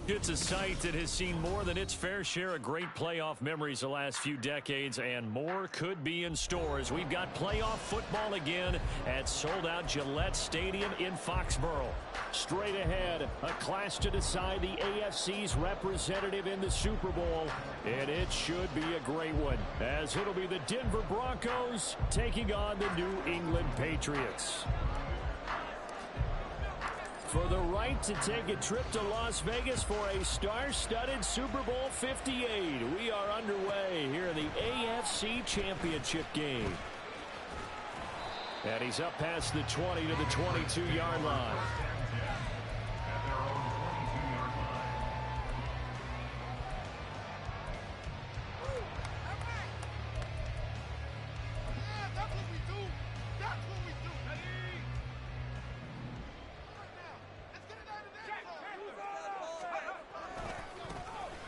It's a site that has seen more than its fair share of great playoff memories the last few decades, and more could be in store as we've got playoff football again at sold-out Gillette Stadium in Foxborough. Straight ahead, a clash to decide the AFC's representative in the Super Bowl, and it should be a great one, as it'll be the Denver Broncos taking on the New England Patriots. For the right to take a trip to Las Vegas for a star-studded Super Bowl 58. We are underway here in the AFC Championship game. And he's up past the 20 to the 22-yard line.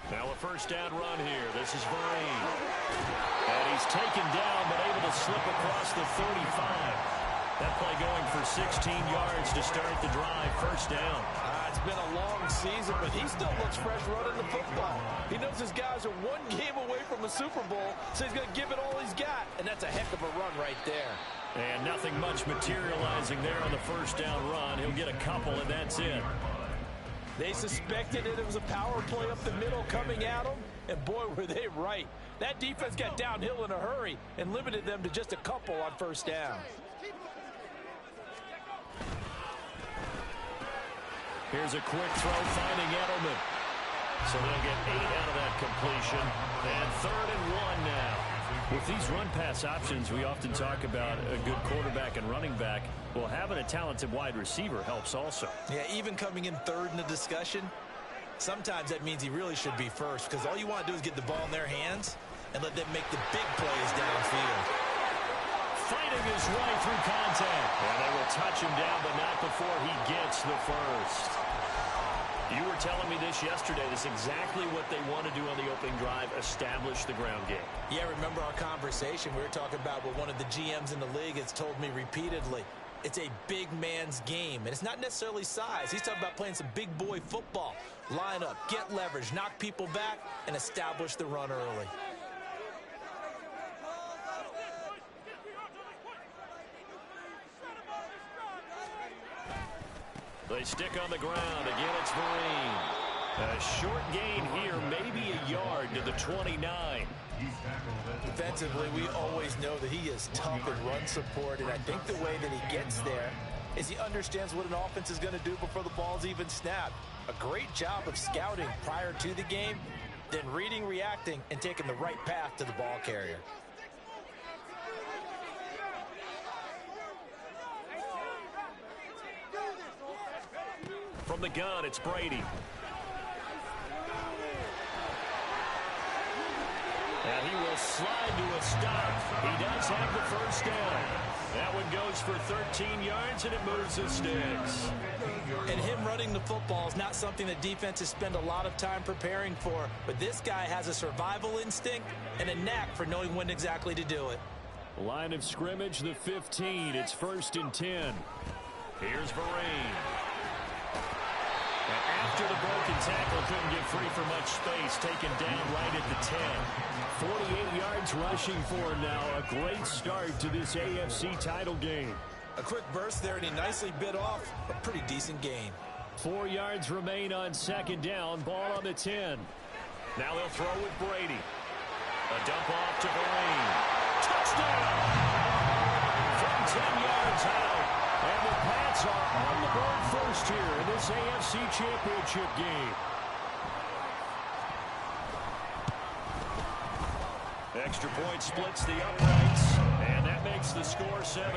Now a first down run here. This is Vereen. And he's taken down but able to slip across the 35. That play going for 16 yards to start the drive. First down. It's been a long season, but he still looks fresh running the football. He knows his guys are one game away from a Super Bowl, so he's going to give it all he's got. And that's a heck of a run right there. And nothing much materializing there on the first down run. He'll get a couple, and that's it. They suspected it was a power play up the middle coming at them, and boy, were they right. That defense got downhill in a hurry and limited them to just a couple on first down. Here's a quick throw finding Edelman. So they'll get 8 out of that completion. And 3rd and 1 now. With these run-pass options, we often talk about a good quarterback and running back. Well, having a talented wide receiver helps also. Yeah, even coming in third in the discussion, sometimes that means he really should be first, because all you want to do is get the ball in their hands and let them make the big plays downfield. Fighting his way through contact. And they will touch him down, but not before he gets the first. You were telling me this yesterday. This is exactly what they want to do on the opening drive, establish the ground game. Yeah, remember our conversation. We were talking about what one of the GMs in the league has told me repeatedly. It's a big man's game, and it's not necessarily size. He's talking about playing some big boy football. Line up, get leverage, knock people back, and establish the run early. They stick on the ground. Again, it's Vereen. A short gain here, maybe a yard to the 29. Defensively, we always know that he is tough in run support, and I think the way that he gets there is he understands what an offense is going to do before the ball's even snapped. A great job of scouting prior to the game, then reading, reacting, and taking the right path to the ball carrier. From the gun, it's Brady. And he will slide to a stop. He does have the first down. That one goes for 13 yards, and it moves the sticks. And him running the football is not something that defenses spend a lot of time preparing for. But this guy has a survival instinct and a knack for knowing when exactly to do it. Line of scrimmage, the 15. It's 1st and 10. Here's Vereen. And after the broken tackle, couldn't get free for much space. Taken down right at the 10. 48 yards rushing for him now. A great start to this AFC title game. A quick burst there, and he nicely bit off a pretty decent gain. 4 yards remain on 2nd down. Ball on the 10. Now they'll throw with Brady. A dump off to Vereen. Touchdown! From 10 yards out. And the Pats are on the board first here in this AFC Championship game. Extra point splits the uprights, and that makes the score 7-0.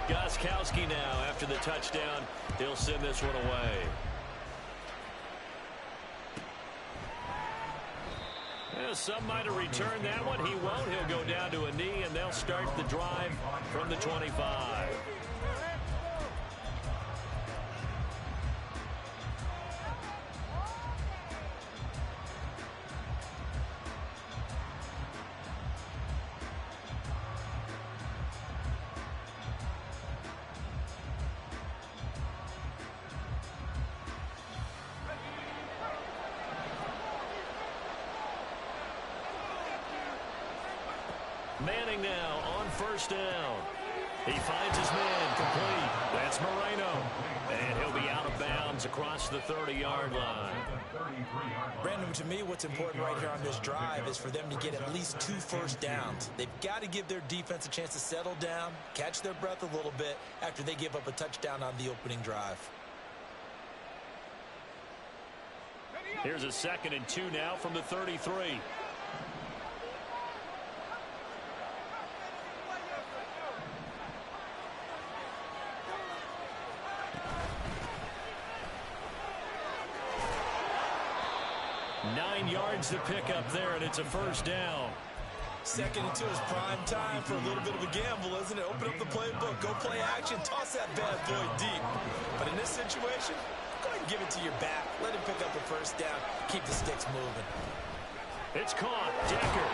Gostkowski now after the touchdown. He'll send this one away. Yeah, some might have returned that one. He won't. He'll go down to a knee, and they'll start the drive from the 25. Manning now on first down. He finds his man complete. That's Moreno. And he'll be out of bounds across the 30-yard line. Brandon, to me, what's important right here on this drive is for them to get at least 2 first downs. They've got to give their defense a chance to settle down, catch their breath a little bit after they give up a touchdown on the opening drive. Here's a 2nd and 2 now from the 33. Nine yards to pick up there, and it's a first down. 2nd and 2 is prime time for a little bit of a gamble, isn't it? Open up the playbook, go play action, toss that bad boy deep. But in this situation, go ahead and give it to your back. Let him pick up a first down. Keep the sticks moving. It's caught. Decker.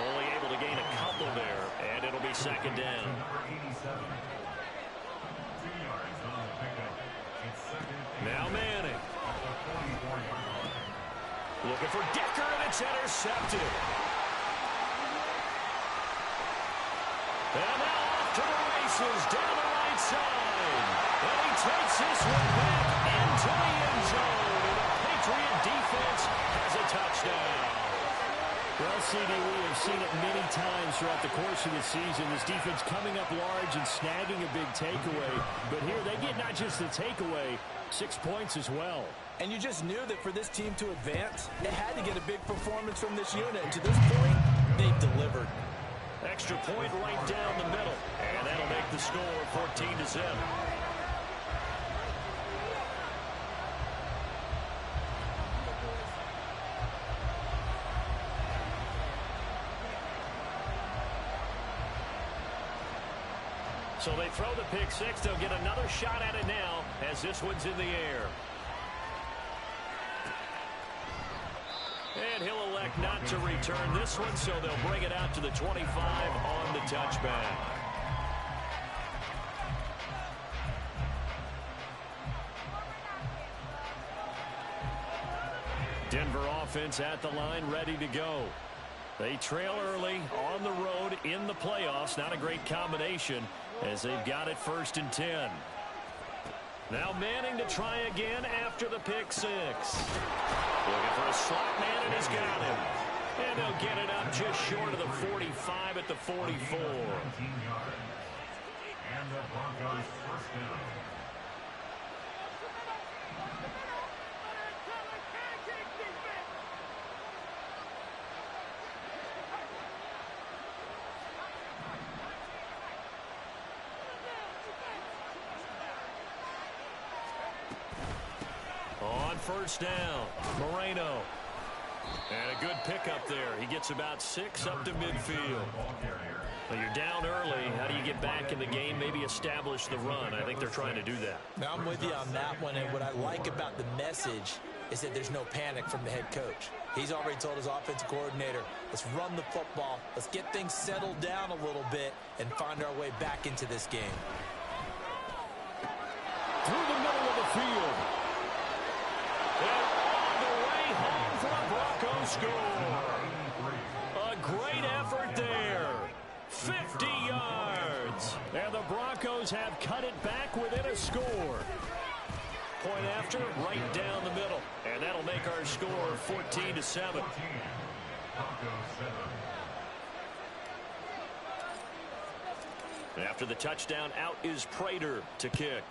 Only able to gain a couple there, and it'll be 2nd down. Now Manning. Looking for Decker, and it's intercepted. And now off to the races down the right side. And he takes this one back into the end zone. And the Patriot defense has a touchdown. Well, CD, we have seen it many times throughout the course of the season. This defense coming up large and snagging a big takeaway. But here they get not just the takeaway, 6 points as well. And you just knew that for this team to advance, they had to get a big performance from this unit. And to this point, they've delivered. Extra point right down the middle. And that'll make the score 14-0. So they throw the pick six. They'll get another shot at it now as this one's in the air. And he'll elect not to return this one, so they'll bring it out to the 25 on the touchback. Denver offense at the line, ready to go. They trail early on the road in the playoffs. Not a great combination as they've got it 1st and 10. Now Manning to try again after the pick six. Looking for a slot man, and he's got him. And they'll get it up just short of the 45 at the 44. And the Broncos first down. On first down, Moreno. And a good pickup there. He gets about 6 up to midfield. Well, you're down early. How do you get back in the game? Maybe establish the run. I think they're trying to do that. Now, I'm with you on that one, and what I like about the message is that there's no panic from the head coach. He's already told his offensive coordinator, let's run the football, let's get things settled down a little bit and find our way back into this game. Through the middle of the field. And all the way home for a Broncos score. A great effort there. 50 yards. And the Broncos have cut it back within a score. Point after, right down the middle. And that'll make our score 14-7. After the touchdown, out is Prater to kick.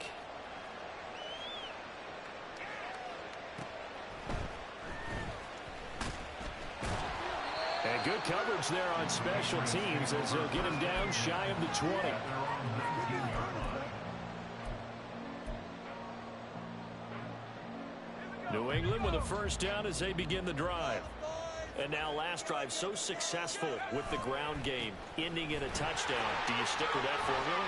And good coverage there on special teams as they'll get him down shy of the 20. New England with a first down as they begin the drive. And now last drive so successful with the ground game, ending in a touchdown. Do you stick with that formula?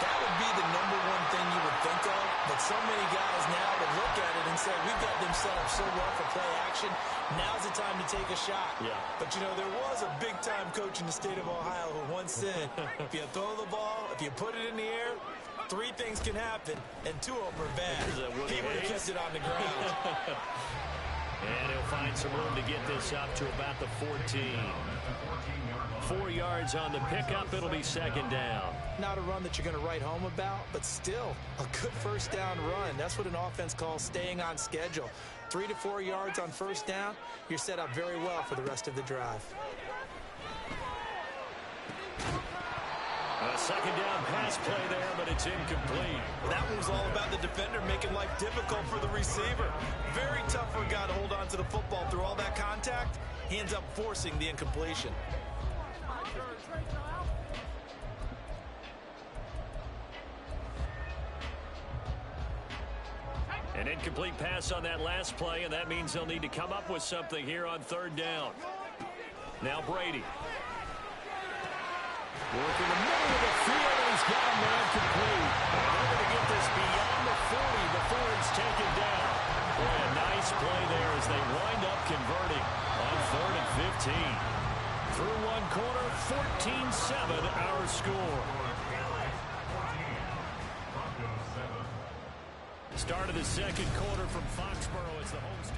That would be the #1 thing you would think of, but so many guys now would look at it and say, we've got them set up so well for play action. Now's the time to take a shot. Yeah. But, you know, there was a big-time coach in the state of Ohio who once said, if you throw the ball, if you put it in the air, 3 things can happen, and 2 of them are bad. He would have kept it on the ground. And he'll find some room to get this up to about the 14. 4 yards on the pickup. It'll be second down. Not a run that you're going to write home about, but still a good first down run. That's what an offense calls staying on schedule. 3 to 4 yards on first down. You're set up very well for the rest of the drive. A second down pass play there, but it's incomplete. That one was all about the defender making life difficult for the receiver. Very tough for a guy to hold on to the football through all that contact. He ends up forcing the incompletion. An incomplete pass on that last play, and that means they'll need to come up with something here on third down. Now Brady. Working the middle of the field, and he's got a man complete. They're going to get this beyond the 40 before it's taken down. Boy, a nice play there as they wind up converting on 3rd and 15. Through one quarter, 14-7 our score. Start of the second quarter from Foxborough as the host.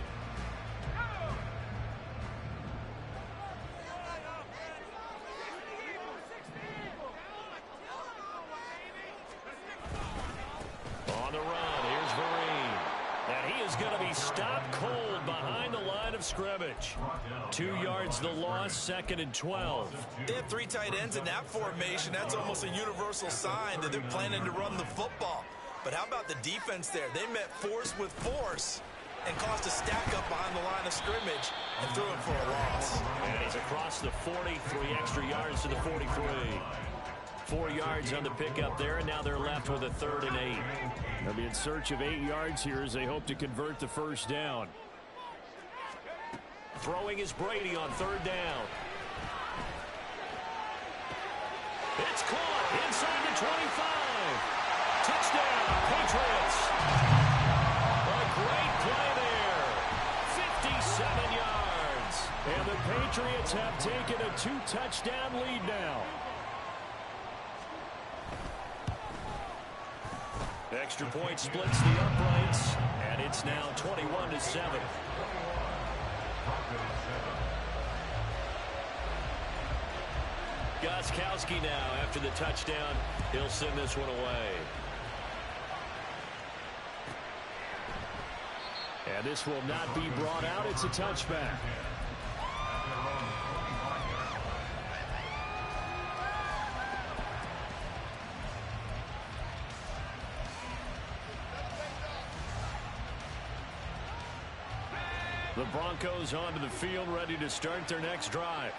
On the run, here's Vereen. And he is going to be stopped cold behind the line of scrimmage. 2 yards the loss, 2nd and 12. They have 3 tight ends in that formation. That's almost a universal sign that they're planning to run the football. But how about the defense there? They met force with force and caused a stack up behind the line of scrimmage and threw him for a loss. And he's across the 40, 3 extra yards to the 43. 4 yards on the pickup there, and now they're left with a 3rd and 8. They'll be in search of 8 yards here as they hope to convert the first down. Throwing is Brady on 3rd down. It's caught inside the 25. Touchdown, Patriots. A great play there. 57 yards. And the Patriots have taken a 2-touchdown lead now. Extra point splits the uprights, and it's now 21-7. Gostkowski now after the touchdown. He'll send this one away. And this will not be brought out. It's a touchback. The Broncos onto the field, ready to start their next drive.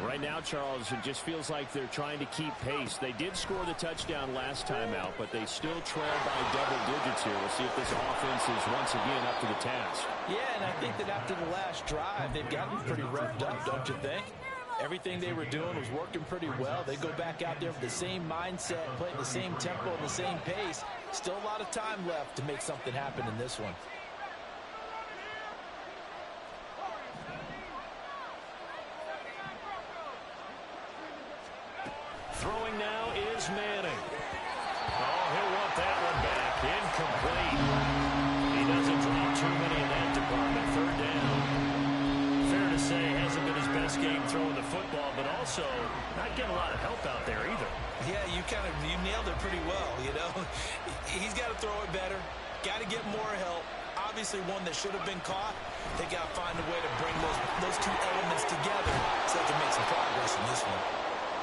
Right now, Charles, it just feels like they're trying to keep pace. They did score the touchdown last time out, but they still trail by double digits here. We'll see if this offense is once again up to the task. Yeah, and I think that after the last drive, they've gotten pretty revved up, don't you think? Everything they were doing was working pretty well. They go back out there with the same mindset, playing the same tempo and the same pace. Still a lot of time left to make something happen in this one. Throwing now is Manning. Oh, he'll want that one back. Incomplete. He doesn't drop too many in that department. 3rd down. Fair to say, hasn't been his best game throwing the football, but also not getting a lot of help out there either. Yeah, you nailed it pretty well, you know. He's got to throw it better. Got to get more help. Obviously one that should have been caught. They got to find a way to bring those two elements together so they can make some progress in this one.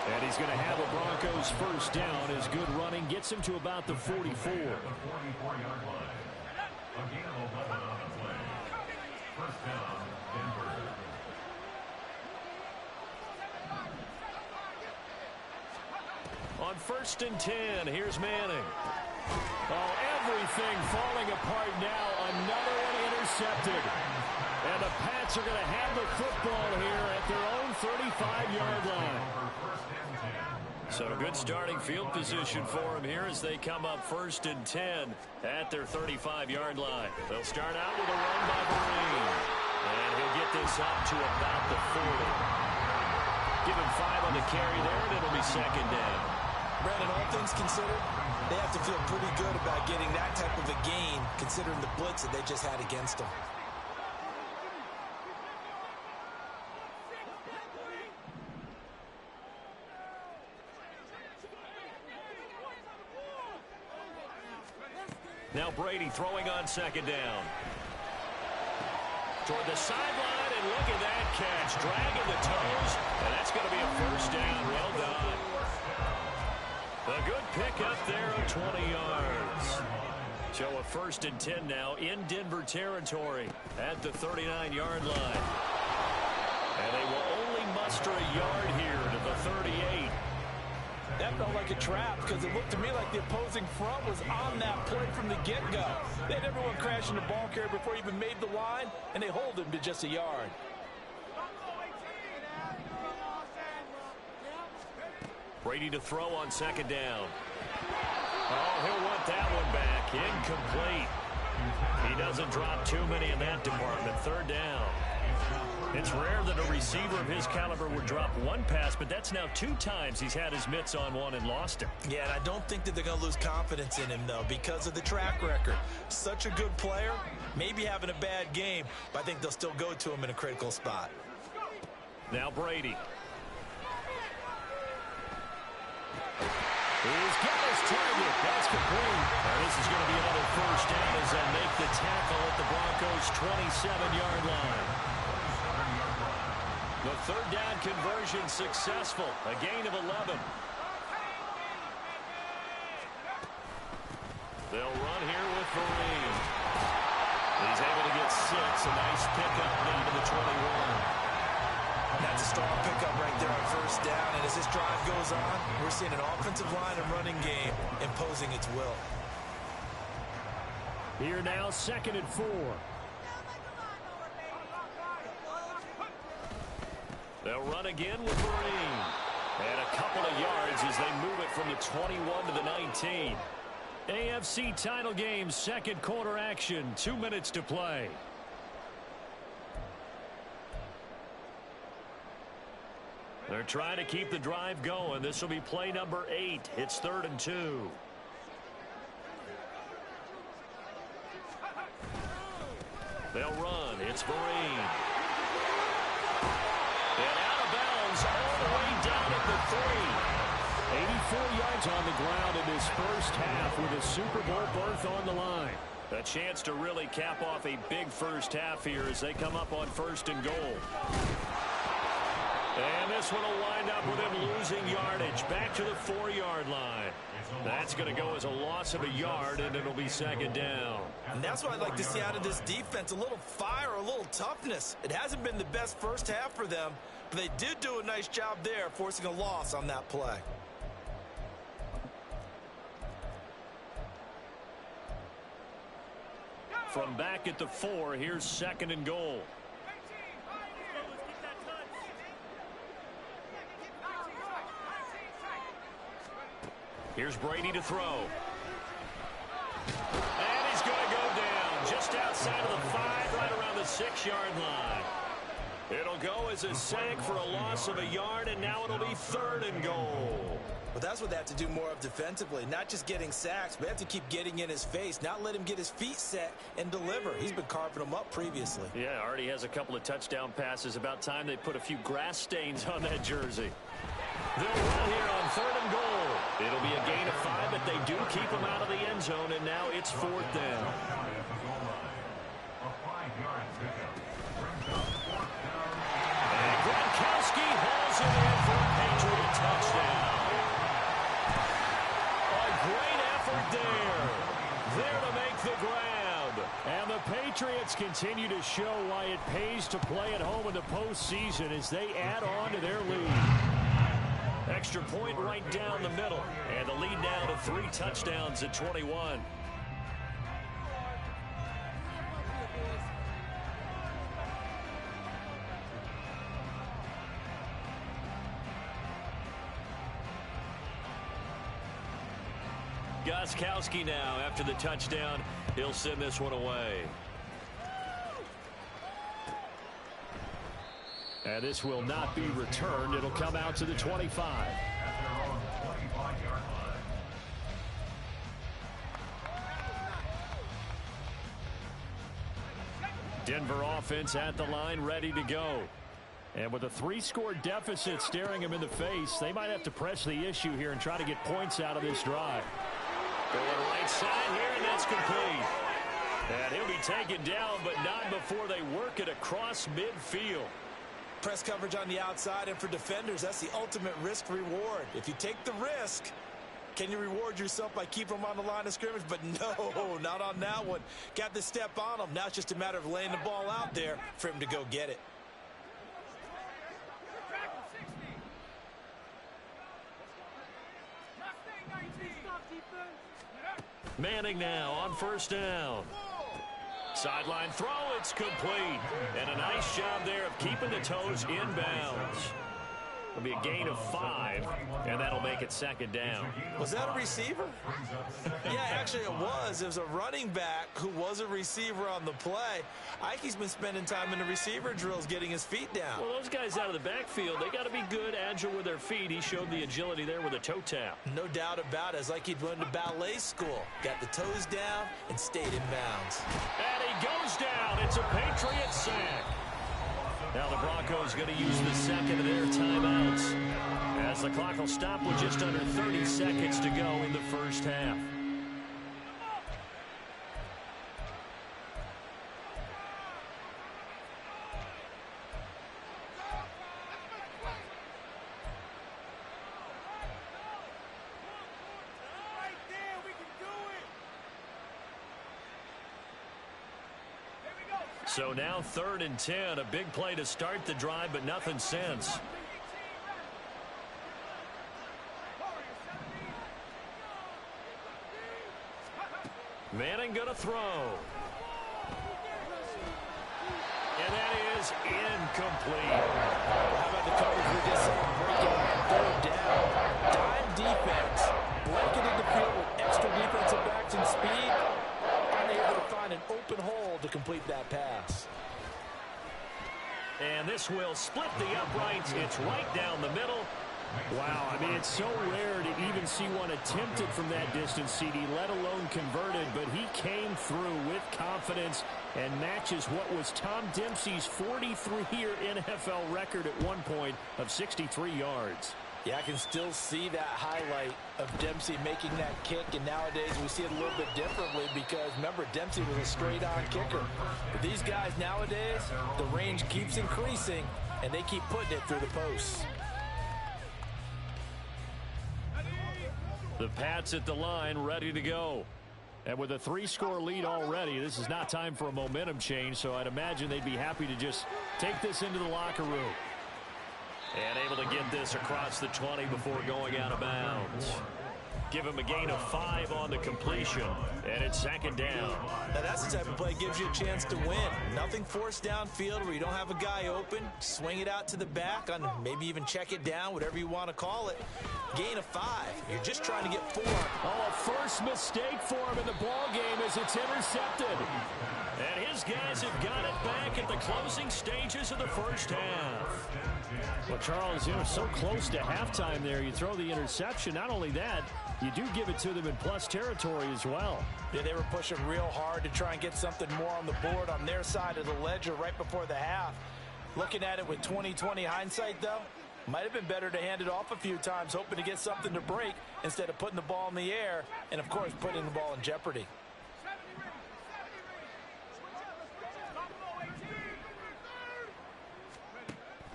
And he's going to have a Broncos first down as good running gets him to about the 44. 44-yard line. Again, 11 on the play. First down, Denver. On 1st and 10, here's Manning. Oh, everything falling apart now. Another one intercepted. And the Pats are going to have the football here at their own 35-yard line. So a good starting field position for them here as they come up 1st and 10 at their 35-yard line. They'll start out with a run by Vereen. And he'll get this up to about the 40. Give him 5 on the carry there, and it'll be 2nd down. Brandon, all things considered, they have to feel pretty good about getting that type of a gain considering the blitz that they just had against them. Now Brady throwing on second down. Toward the sideline, and look at that catch. Dragging the toes, and that's going to be a first down. Well done. A good pickup there of 20 yards. So a 1st and 10 now in Denver territory at the 39-yard line. And they will only muster a yard here to the 38. That felt like a trap because it looked to me like the opposing front was on that play from the get-go. They had everyone crashing the ball carrier before he even made the line, and they hold him to just a yard. Brady to throw on second down. Oh, he'll want that one back. Incomplete. He doesn't drop too many in that department. 3rd down. It's rare that a receiver of his caliber would drop one pass, but that's now 2 times he's had his mitts on one and lost him. Yeah, and I don't think that they're going to lose confidence in him, though, because of the track record. Such a good player, maybe having a bad game, but I think they'll still go to him in a critical spot. Now Brady. He's got his target. That's complete. And this is going to be another first down as they make the tackle at the Broncos' 27-yard line. The 3rd down conversion successful. A gain of 11. They'll run here with Vereen. He's able to get 6. A nice pickup down to the 21. That's a strong pickup right there on 1st down. And as this drive goes on, we're seeing an offensive line and running game imposing its will. Here now, 2nd and 4. They'll run again with Vereen. And a couple of yards as they move it from the 21 to the 19. AFC title game, 2nd quarter action. 2 minutes to play. They're trying to keep the drive going. This will be play number 8. It's 3rd and 2. They'll run. It's Vereen. And out of bounds all the way down at the 3. 84 yards on the ground in this first half with a Super Bowl berth on the line. A chance to really cap off a big first half here as they come up on 1st and goal. And this one will wind up with him losing yardage back to the 4-yard line. That's going to go as a loss of a yard, and it'll be 2nd down. And that's what I'd like to see out of this defense, a little fire, a little toughness. It hasn't been the best first half for them, but they did do a nice job there, forcing a loss on that play. From back at the 4, here's 2nd and goal. Here's Brady to throw. And he's going to go down just outside of the 5, right around the 6-yard line. It'll go as a sack for a loss of a yard, and now it'll be 3rd and goal. But that's what they have to do more of defensively, not just getting sacks, but they have to keep getting in his face, not let him get his feet set and deliver. He's been carving them up previously. Yeah, already has a couple of touchdown passes. About time they put a few grass stains on that jersey. They'll run here on 3rd and goal. It'll be a gain of 5, but they do keep him out of the end zone, and now it's 4th down. And Gronkowski hauls it in for a Patriot touchdown. A great effort there. There to make the grab. And the Patriots continue to show why it pays to play at home in the postseason as they add on to their lead. Extra point right down the middle. And the lead now to 3 touchdowns at 21. Gostkowski now after the touchdown. He'll send this one away. And this will not be returned. It'll come out to the 25. Denver offense at the line, ready to go. And with a 3-score deficit staring them in the face, they might have to press the issue here and try to get points out of this drive. Going right side here, and that's complete. And he'll be taken down, but not before they work it across midfield. Press coverage on the outside, and for defenders, that's the ultimate risk-reward. If you take the risk, can you reward yourself by keeping them on the line of scrimmage? But no, not on that one. Got the step on him. Now it's just a matter of laying the ball out there for him to go get it. Manning now on first down. Sideline throw, it's complete. And a nice job there of keeping the toes inbounds. It'll be a gain of 5, and that'll make it second down. Was that a receiver? Yeah, actually it was. It was a running back who was a receiver on the play. Ike's been spending time in the receiver drills getting his feet down. Well, those guys out of the backfield, they got to be good, agile with their feet. He showed the agility there with a toe tap. No doubt about it. It's like he'd went to ballet school. Got the toes down and stayed in bounds. And he goes down. It's a Patriot sack. Now the Broncos going to use the second of their timeouts as the clock will stop with just under 30 seconds to go in the first half. So now 3rd and 10, a big play to start the drive, but nothing since. Manning going to throw. And that is incomplete. How about the coverage we just saw breaking on 3rd down? Dime defense. Blanketed the field with extra defensive backs and speed. Unable to find an open hole to complete that pass. And this will split the uprights. It's right down the middle. Wow, I mean, it's so rare to even see one attempted from that distance, CD, let alone converted. But he came through with confidence and matches what was Tom Dempsey's 43-year NFL record at one point of 63 yards. Yeah, I can still see that highlight of Dempsey making that kick, and nowadays we see it a little bit differently because, remember, Dempsey was a straight-on kicker. But these guys nowadays, the range keeps increasing, and they keep putting it through the posts. The Pats at the line, ready to go. And with a 3-score lead already, this is not time for a momentum change, so I'd imagine they'd be happy to just take this into the locker room. And able to get this across the 20 before going out of bounds. Give him a gain of 5 on the completion, and it's 2nd down. Now that's the type of play that gives you a chance to win. Nothing forced downfield where you don't have a guy open. Swing it out to the back, on maybe even check it down, whatever you want to call it. Gain of 5. You're just trying to get 4. Oh, a first mistake for him in the ball game as it's intercepted. And his guys have got it back at the closing stages of the first half. Well, Charles, you know, so close to halftime there. You throw the interception. Not only that, you do give it to them in plus territory as well. Yeah, they were pushing real hard to try and get something more on the board on their side of the ledger right before the half. Looking at it with 20/20 hindsight, though, might have been better to hand it off a few times, hoping to get something to break instead of putting the ball in the air and, of course, putting the ball in jeopardy.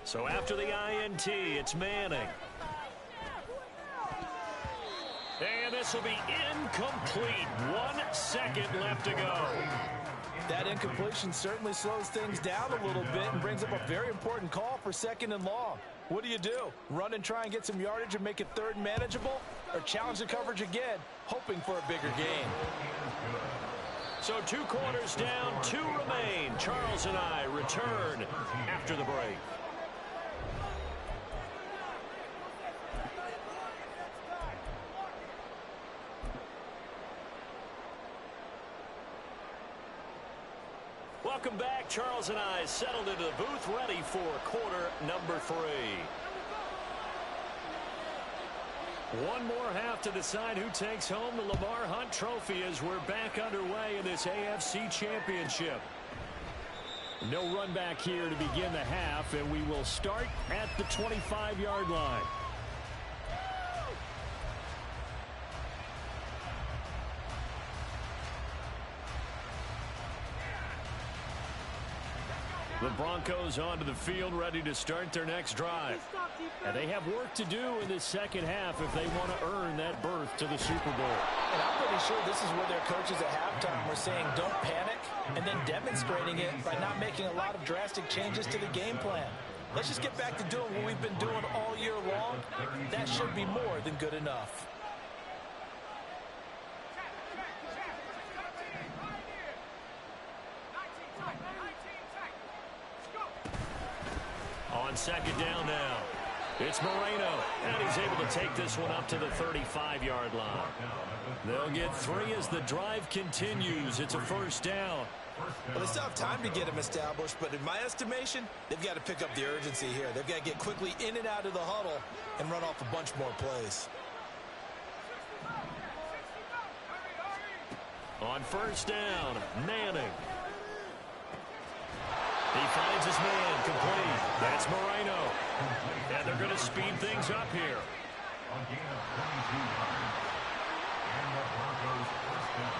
So after the INT, it's Manning. And this will be incomplete. 1 second left to go. That incompletion certainly slows things down a little bit and brings up a very important call for 2nd and long. What do? Run and try and get some yardage and make it 3rd manageable? Or challenge the coverage again, hoping for a bigger gain? So 2 quarters down, 2 remain. Charles and I return after the break. Welcome back. Charles and I settled into the booth, ready for quarter number 3. One more half to decide who takes home the Lamar Hunt Trophy as we're back underway in this AFC Championship. No run back here to begin the half, and we will start at the 25-yard line. The Broncos onto the field, ready to start their next drive. And they have work to do in this second half if they want to earn that berth to the Super Bowl. And I'm pretty sure this is where their coaches at halftime were saying don't panic, and then demonstrating it by not making a lot of drastic changes to the game plan. Let's just get back to doing what we've been doing all year long. That should be more than good enough. On second down now, it's Moreno, and he's able to take this one up to the 35-yard line. They'll get 3 as the drive continues. It's a first down. Well, they still have time to get him established, but in my estimation, they've got to pick up the urgency here. They've got to get quickly in and out of the huddle and run off a bunch more plays. On first down, Manning. He finds his man, complete. That's Moreno. And they're going to speed things up here. A gain of 22 yards. And the Broncos first down.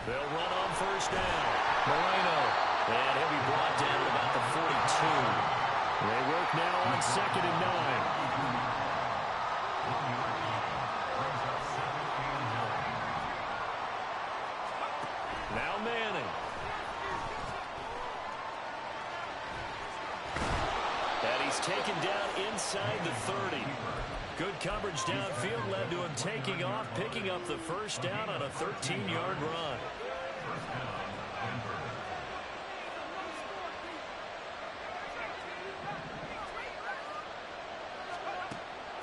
They'll run on first down. Moreno. And he'll be brought down about the 42. They work now on second and 9. Now Manning. And he's taken down inside the 30. Good coverage downfield led to him taking off, picking up the first down on a 13-yard run.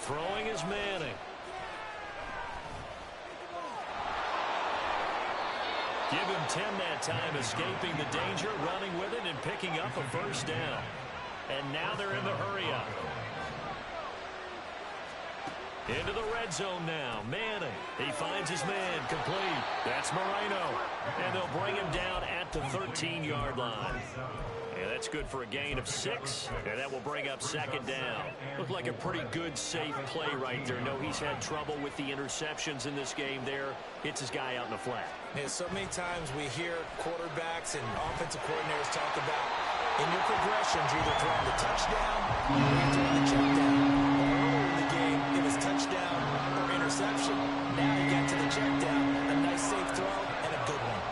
Throwing is Manning. Give him 10 that time, escaping the danger, running with it, and picking up a first down. And now they're in the hurry-up. Into the red zone now. Manning. He finds his man, complete. That's Moreno. And they'll bring him down at the 13-yard line. And that's good for a gain of 6, and that will bring up second down. Looked like a pretty good, safe play right there. No, he's had trouble with the interceptions in this game there. Hits his guy out in the flat. Yeah, so many times we hear quarterbacks and offensive coordinators talk about in your progressions, you're either throwing the touchdown or you're throwing the check down. Earlier in the game, it was touchdown or interception. Now he got to the check down. A nice, safe throw and a good one.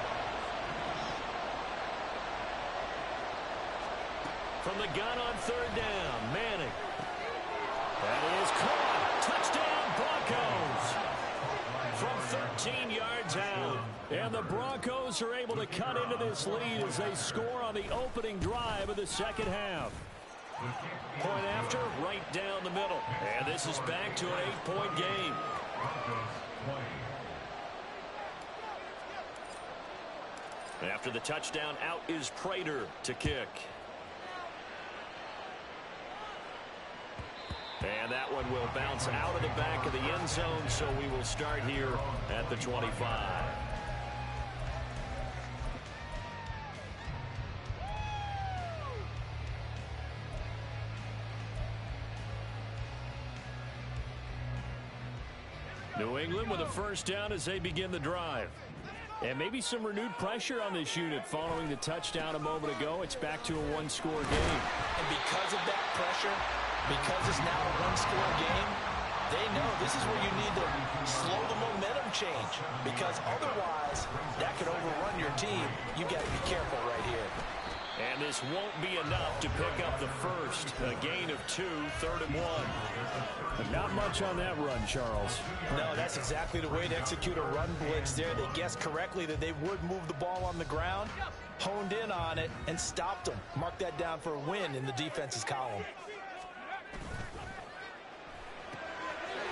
From the gun on third down, Manning. That is caught. Touchdown, Broncos. From 13 yards out. And the Broncos are able to cut into this lead as they score on the opening drive of the second half. Point after, right down the middle. And this is back to an 8-point game. After the touchdown, out is Prater to kick. And that one will bounce out of the back of the end zone, so we will start here at the 25. New England with a first down as they begin the drive. And maybe some renewed pressure on this unit following the touchdown a moment ago. It's back to a one-score game. And because of that pressure, because it's now a one-score game, they know this is where you need to slow the momentum change. Because otherwise, that could overrun your team. You've got to be careful right here. And this won't be enough to pick up the first. A gain of 2, 3rd and 1. Not much on that run, Charles. No, that's exactly the way to execute a run blitz there. They guessed correctly that they would move the ball on the ground, honed in on it, and stopped them. Mark that down for a win in the defense's column.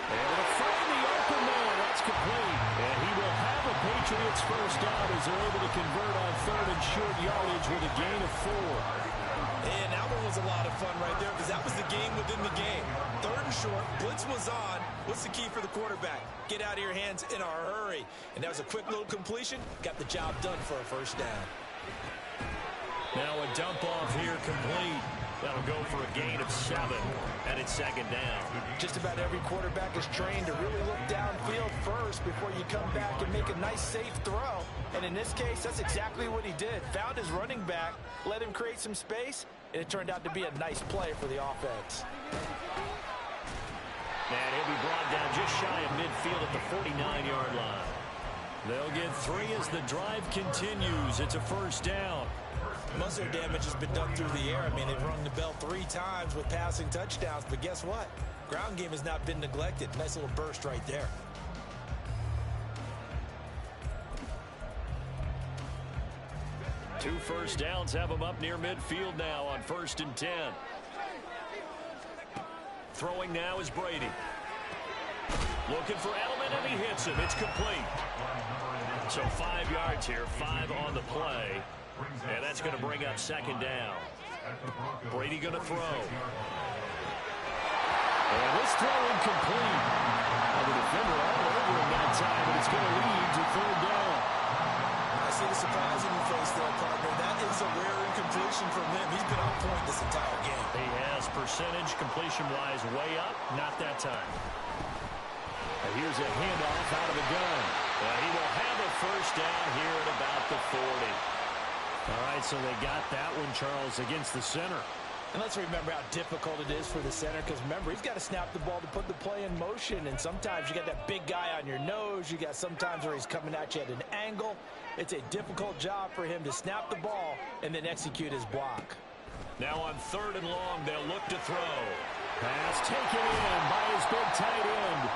Able to find the open man. That's complete. And he will have a Patriots first down as they're able to convert on 3rd and short yardage with a gain of 4. And that one was a lot of fun right there because that was the game within the game. 3rd and short, blitz was on. What's the key for the quarterback? Get out of your hands in a hurry. And that was a quick little completion. Got the job done for a first down. Now a dump off here complete. That'll go for a gain of 7, and it's second down. Just about every quarterback is trained to really look downfield first. before you come back and make a nice, safe throw. And in this case, that's exactly what he did. Found his running back, let him create some space, and it turned out to be a nice play for the offense. And he'll be brought down just shy of midfield at the 49-yard line. They'll get 3 as the drive continues. It's a first down. Most of their damage has been done through the air. I mean, they've rung the bell 3 times with passing touchdowns, but guess what? Ground game has not been neglected. Nice little burst right there. Two first downs have them up near midfield now on 1st and 10. Throwing now is Brady. Looking for Edelman, and he hits him. It's complete. So 5 yards here, 5 on the play. And that's going to bring up 2nd down. Brady going to throw. And this throw incomplete. The defender all over him that time, but it's going to lead to 3rd down. I see the surprise in your face there, partner. That is a rare incompletion from him. He's been on point this entire game. He has percentage completion-wise way up. Not that time. And here's a handoff out of the gun. He will have a first down here at about the 40. All right, so they got that one, Charles, against the center. And let's remember how difficult it is for the center, because remember, he's got to snap the ball to put the play in motion, and sometimes you got that big guy on your nose. You got sometimes where he's coming at you at an angle. It's a difficult job for him to snap the ball and then execute his block. Now on 3rd and long, they'll look to throw. Pass taken in by his big tight end.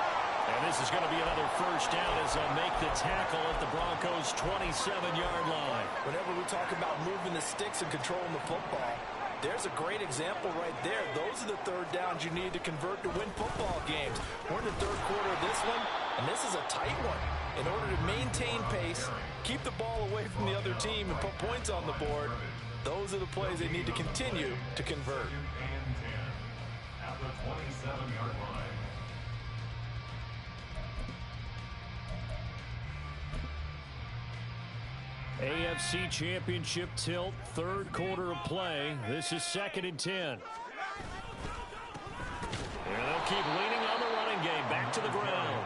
And this is going to be another first down as they'll make the tackle at the Broncos' 27-yard line. Whenever we talk about moving the sticks and controlling the football, there's a great example right there. Those are the 3rd downs you need to convert to win football games. We're in the 3rd quarter of this one, and this is a tight one. In order to maintain pace, keep the ball away from the other team, and put points on the board, those are the plays they need to continue to convert. At the 27-yard line. AFC Championship tilt, 3rd quarter of play. This is 2nd and 10. And they'll keep leaning on the running game. Back to the ground.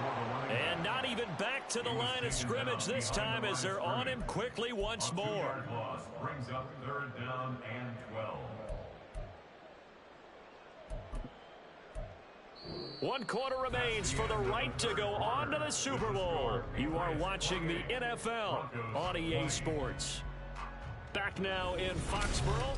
And not even back to the line of scrimmage this time as they're on him quickly once more. Brings up 3rd down and 12. 1 quarter remains for the right to go on to the Super Bowl. You are watching the NFL on EA Sports. Back now in Foxborough.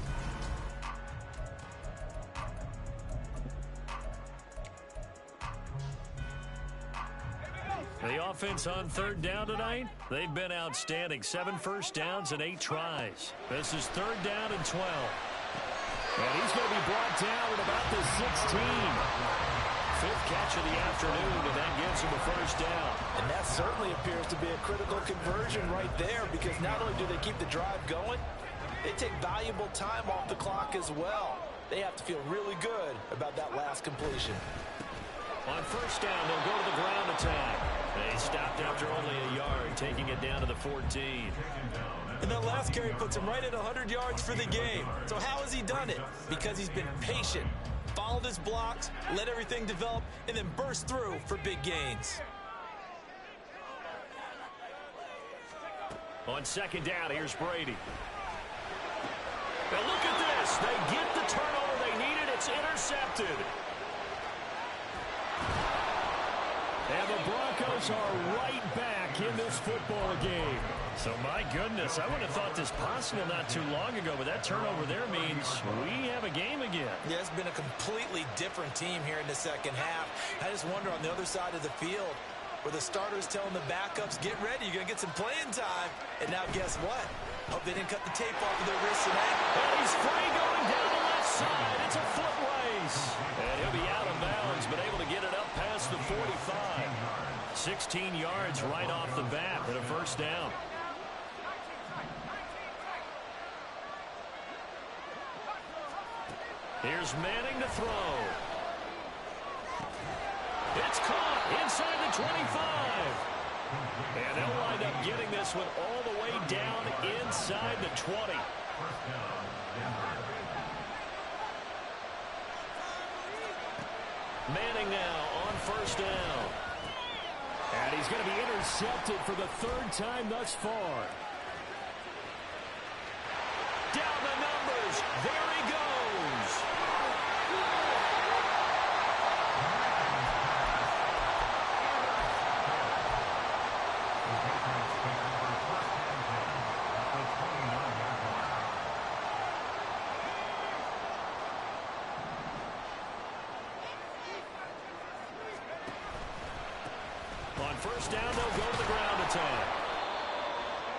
The offense on 3rd down tonight, they've been outstanding. 7 first downs and 8 tries. This is 3rd down and 12. And he's going to be brought down at about the 16. 5th catch of the afternoon, and that gives him a first down. And that certainly appears to be a critical conversion right there, because not only do they keep the drive going, they take valuable time off the clock as well. They have to feel really good about that last completion. On first down, they'll go to the ground attack. They stopped after only a yard, taking it down to the 14. And that last carry puts him right at 100 yards for the game. So how has he done it? Because he's been patient, followed his blocks, let everything develop, and then burst through for big gains. On 2nd down, here's Brady. Now look at this. They get the turnover they needed. It's intercepted. And the Broncos are right back in this football game. So, my goodness, I would have thought this possible not too long ago, but that turnover there means we have a game again. Yeah, it's been a completely different team here in the 2nd half. I just wonder on the other side of the field where the starters telling the backups, get ready, you're going to get some playing time. And now guess what? Hope they didn't cut the tape off of their wrists and ankles. And he's free going down the left side. It's a foot race. And he'll be out of bounds, but able to get it up past the 45. 16 yards right off the bat and a first down. Here's Manning to throw. It's caught inside the 25. And they'll wind up getting this one all the way down inside the 20. Manning now on first down. And he's he's going to be intercepted for the third time thus far. Down the numbers. There he goes. On first down, they'll go to the ground attack.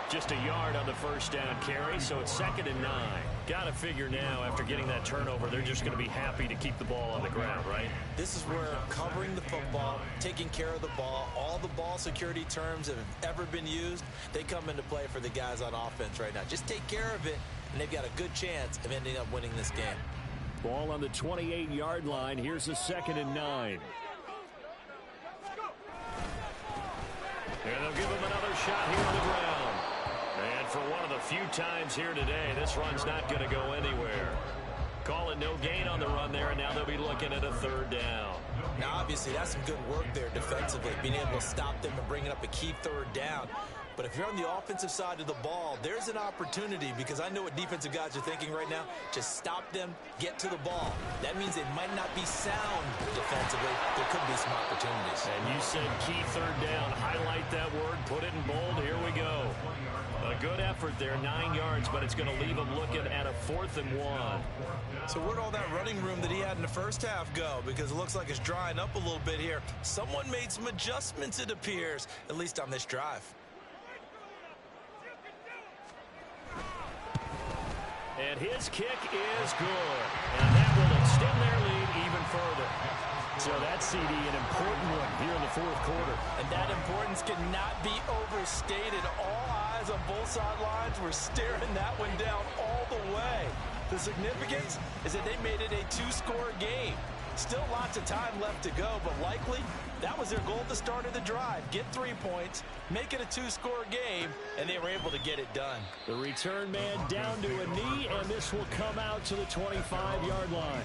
Just a yard on the first down carry, so it's 2nd and 9. Got to figure now, after getting that turnover, they're just going to be happy to keep the ball on the ground, right? This is where covering the football, taking care of the ball, all the ball security terms that have ever been used, they come into play for the guys on offense right now. Just take care of it, and they've got a good chance of ending up winning this game. Ball on the 28-yard line. Here's the 2nd and 9. And they'll give him another shot here on the ground. And for one of the few times here today, this run's not going to go anywhere. Calling no gain on the run there, and now they'll be looking at a 3rd down. Now, obviously, that's some good work there defensively, being able to stop them and bringing up a key 3rd down. But if you're on the offensive side of the ball, there's an opportunity, because I know what defensive guys are thinking right now. Just stop them, get to the ball. That means they might not be sound defensively. There could be some opportunities. And you said key 3rd down. Highlight that word, put it in bold. Here we go. A good effort there, 9 yards, but it's going to leave them looking at a 4th and 1. So where'd all that running room that he had in the first half go? Because it looks like it's drying up a little bit here. Someone made some adjustments, it appears, at least on this drive. And his kick is good. And that will extend their lead even further. So that CD, an important one here in the 4th quarter. And that importance cannot be overstated. All eyes on both sidelines were staring that one down all the way. The significance is that they made it a 2-score game. Still lots of time left to go, but likely that was their goal at the start of the drive. Get 3 points, make it a 2-score game, and they were able to get it done. The return man down to a knee, and this will come out to the 25-yard line.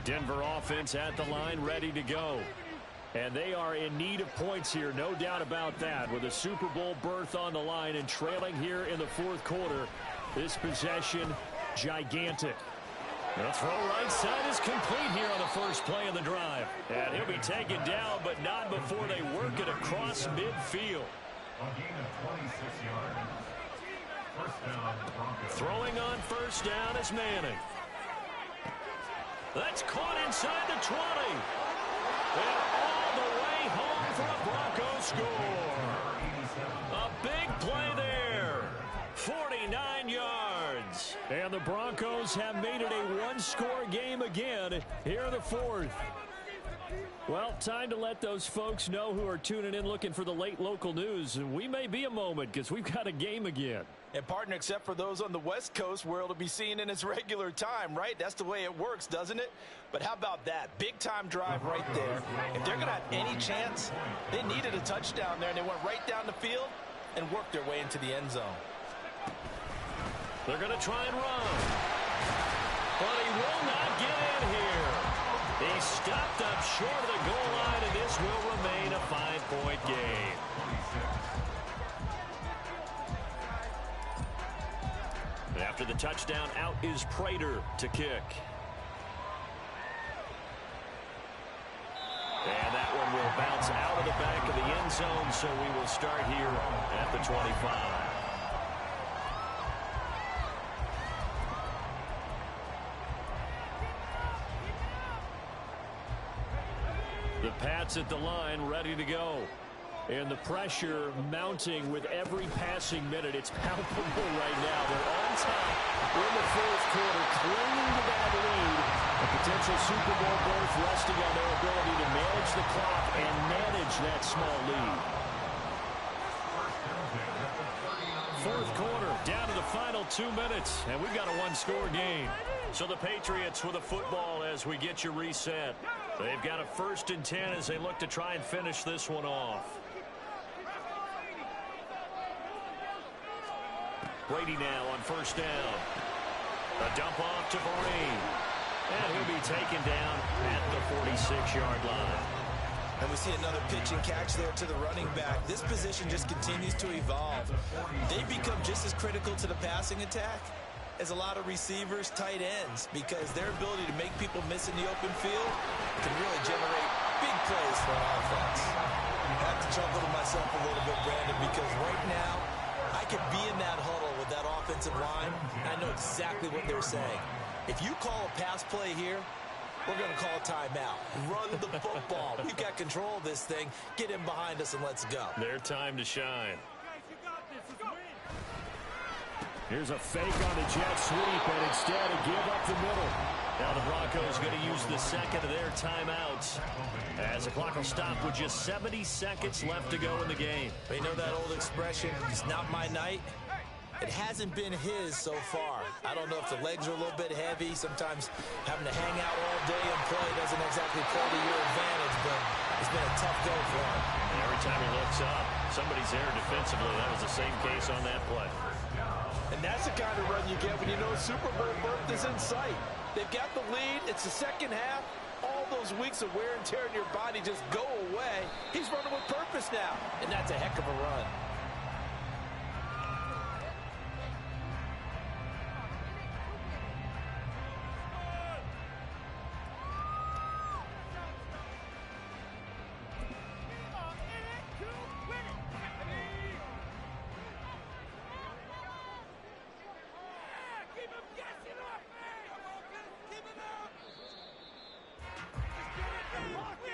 Denver offense at the line, ready to go. And they are in need of points here, no doubt about that. With a Super Bowl berth on the line and trailing here in the 4th quarter, this possession, gigantic. The throw right side is complete here on the first play of the drive. And he'll be taken down, but not before they work it across midfield. A gain of 26 yards. First down, Broncos. Throwing on first down is Manning. That's caught inside the 20. And all the way home for a Broncos score. A big play there. 49 yards. And the Broncos have made it a 1-score game again here in the 4th. Well, time to let those folks know who are tuning in looking for the late local news. And we may be a moment because we've got a game again. And partner, except for those on the West Coast where it'll be seen in its regular time, right? That's the way it works, doesn't it? But how about that? Big time drive right there. If they're going to have any chance, they needed a touchdown there, and they went right down the field and worked their way into the end zone. They're going to try and run. But he will not get in here. He stopped up short of the goal line, and this will remain a 5-point game. After the touchdown, out is Prater to kick. And that one will bounce out of the back of the end zone, so we will start here at the 25. The Pats at the line, ready to go. And the pressure mounting with every passing minute. It's palpable right now. They're on top in the 4th quarter, clinging to that lead. A potential Super Bowl berth resting on their ability to manage the clock and manage that small lead. 4th quarter, down to the final 2 minutes, and we've got a 1-score game. So the Patriots with a football as we get you reset. They've got a 1st and 10 as they look to try and finish this one off. Brady now on first down. A dump off to Vereen. And he'll be taken down at the 46-yard line. And we see another pitch and catch there to the running back. This position just continues to evolve. They become just as critical to the passing attack as a lot of receivers, tight ends, because their ability to make people miss in the open field can really generate big plays for an offense. I have to chuckle to myself a little bit, Brandon, because right now I could be in that huddle with that offensive line, and I know exactly what they're saying. If you call a pass play here, we're going to call a timeout. Run the football. We've got control of this thing. Get in behind us and let's go. Their time to shine. Here's a fake on the jet sweep, and instead a give up the middle. Now the Broncos going to use the second of their timeouts as the clock will stop with just 70 seconds left to go in the game. You know that old expression, it's not my night? It hasn't been his so far. I don't know if the legs are a little bit heavy. Sometimes having to hang out all day and play doesn't exactly play to your advantage, but it's been a tough go for him. And every time he looks up, somebody's there defensively. That was the same case on that play. And that's the kind of run you get when you know Super Bowl berth is in sight. They've got the lead. It's the second half. All those weeks of wear and tear in your body just go away. He's running with purpose now, and that's a heck of a run.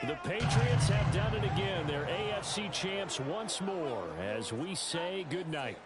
The Patriots have done it again. They're AFC champs once more as we say goodnight.